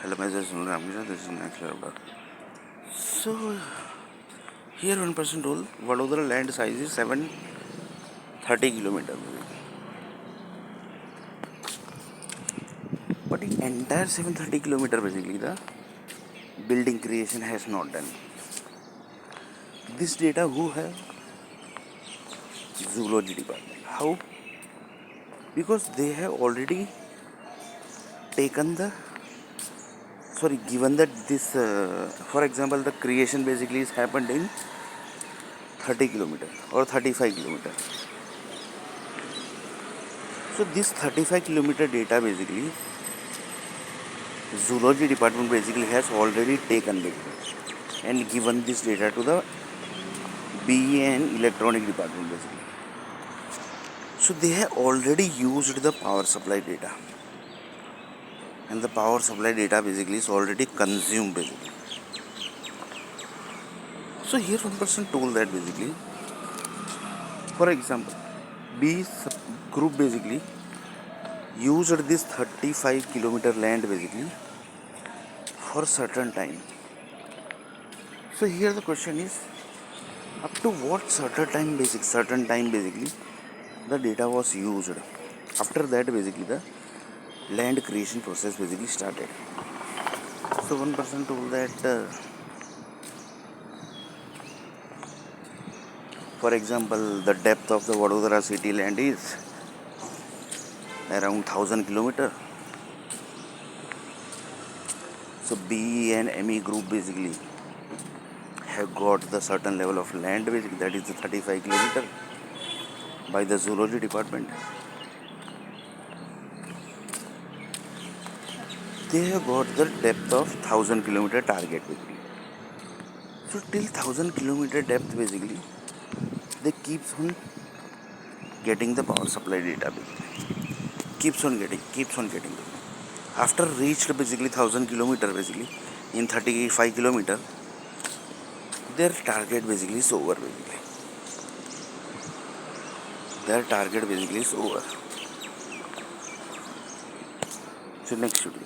Hello, my name is Ramkishan. This is Next Level. So here one person told Vadodara land size is 730 kilometers, but in entire 730 kilometer basically the building creation has not done. This data who have zoology department. How? Because they have already taken the given that this for example the creation basically is happened in 30 kilometer or 35 kilometer. So this 35-kilometer data basically zoology department basically has already taken it and given this data to the BE and electronic department basically. So they have already used the power supply data, and the power supply data basically is already consumed basically. So here one person told that basically, for example, B group basically used this 35-kilometer land basically for certain time. So here the question is, up to what certain time basically the data was used. After that basically the land creation process basically started. So one person told that for example the depth of the Vadodara city land is around 1000 kilometer. So B and ME group basically have got the certain level of land basically, that is the 35 kilometer, by the zoology department. They have got the depth of 1000 kilometer target basically. So till 1000 kilometer depth basically they keeps on getting the power supply data basically. Keeps on getting. After reached basically 1000 kilometer basically in 35 kilometer, their target basically is over basically. Their target basically is over. So next video.